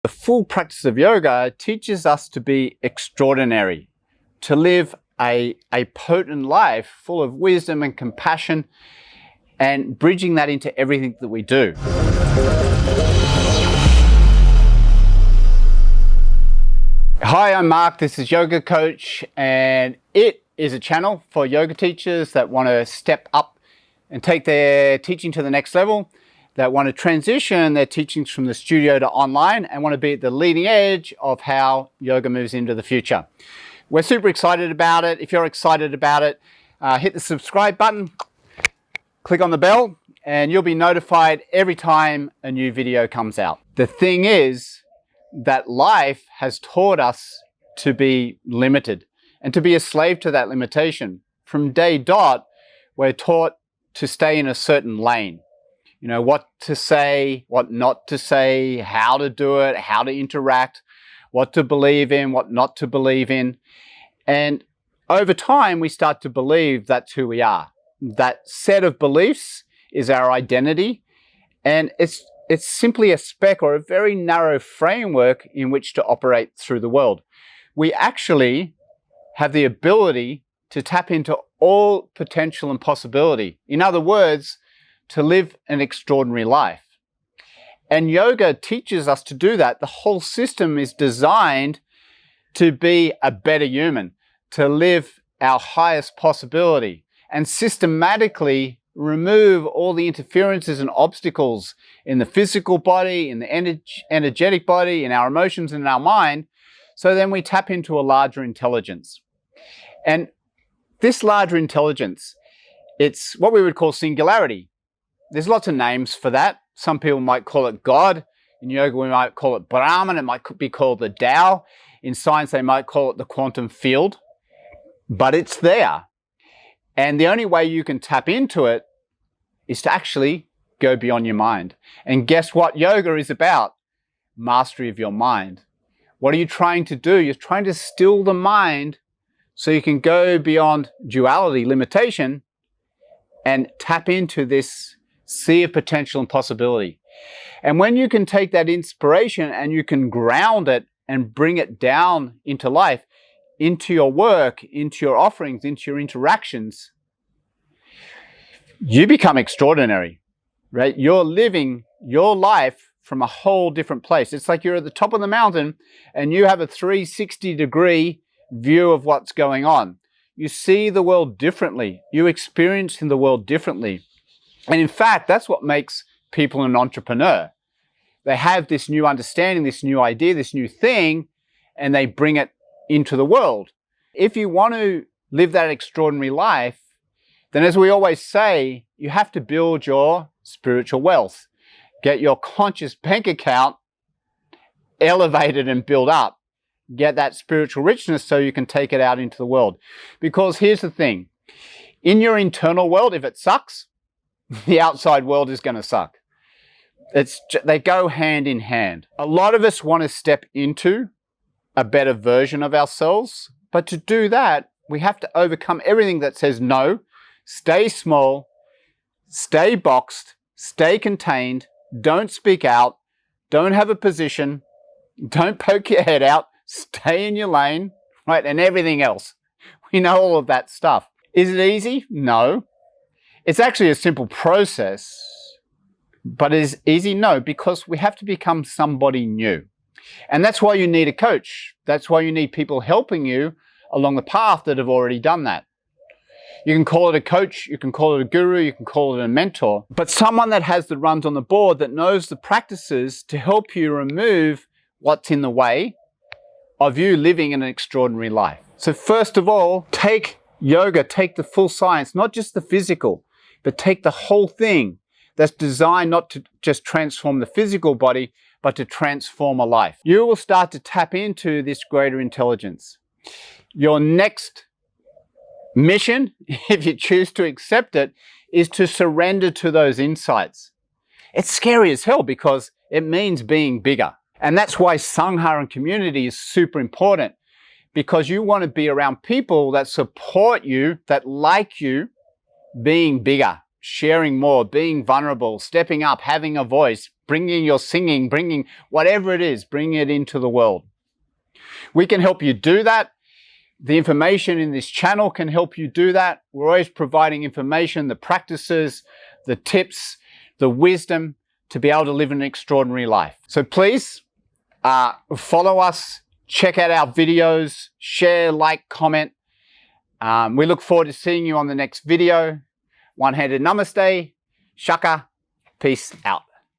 The full practice of yoga teaches us to be extraordinary, to live a potent life full of wisdom and compassion, and bridging that into everything that we do. Hi, I'm Mark. This is YogaCoach, and it is a channel for yoga teachers that want to step up and take their teaching to the next level, that want to transition their teachings from the studio to online and want to be at the leading edge of how yoga moves into the future. We're super excited about it. If you're excited about it, hit the subscribe button, click on the bell, and you'll be notified every time a new video comes out. The thing is that life has taught us to be limited and to be a slave to that limitation. From day dot, we're taught to stay in a certain lane. You know, what to say, what not to say, how to do it, how to interact, what to believe in, what not to believe in. And over time, we start to believe that's who we are. That set of beliefs is our identity, and it's simply a speck or a very narrow framework in which to operate through the world. We actually have the ability to tap into all potential and possibility. In other words, to live an extraordinary life. And yoga teaches us to do that. The whole system is designed to be a better human, to live our highest possibility, and systematically remove all the interferences and obstacles in the physical body, in the energetic body, in our emotions, and in our mind, so then we tap into a larger intelligence. And this larger intelligence, it's what we would call singularity. There's lots of names for that. Some people might call it God. In yoga, we might call it Brahman. It might be called the Tao. In science, they might call it the quantum field. But it's there. And the only way you can tap into it is to actually go beyond your mind. And guess what yoga is about? Mastery of your mind. What are you trying to do? You're trying to still the mind so you can go beyond duality, limitation, and tap into this sea of potential and possibility. And when you can take that inspiration and you can ground it and bring it down into life, into your work, into your offerings, into your interactions, you become extraordinary, right? You're living your life from a whole different place. It's like you're at the top of the mountain and you have a 360-degree view of what's going on. You see the world differently. You experience the world differently. And in fact, that's what makes people an entrepreneur. They have this new understanding, this new idea, this new thing, and they bring it into the world. If you want to live that extraordinary life, then as we always say, you have to build your spiritual wealth. Get your conscious bank account elevated and built up. Get that spiritual richness so you can take it out into the world. Because here's the thing. In your internal world, if it sucks, the outside world is going to suck. They go hand in hand. A lot of us want to step into a better version of ourselves, but to do that, we have to overcome everything that says no, stay small, stay boxed, stay contained, don't speak out, don't have a position, don't poke your head out, stay in your lane, right? And everything else. We know all of that stuff. Is it easy? No. It's actually a simple process, but is it easy? No, because we have to become somebody new. And that's why you need a coach. That's why you need people helping you along the path that have already done that. You can call it a coach, you can call it a guru, you can call it a mentor, but someone that has the runs on the board, that knows the practices to help you remove what's in the way of you living an extraordinary life. So first of all, take yoga, take the full science, not just the physical, but take the whole thing that's designed not to just transform the physical body, but to transform a life. You will start to tap into this greater intelligence. Your next mission, if you choose to accept it, is to surrender to those insights. It's scary as hell because it means being bigger. And that's why Sangha and community is super important, because you want to be around people that support you, that like you, being bigger, sharing more, being vulnerable, stepping up, having a voice, bringing your singing, bringing whatever it is, bring it into the world. We can help you do that. The information in this channel can help you do that. We're always providing information, the practices, the tips, the wisdom to be able to live an extraordinary life. So please follow us, check out our videos, share, like, comment. We look forward to seeing you on the next video. One-handed namaste, shaka, peace out.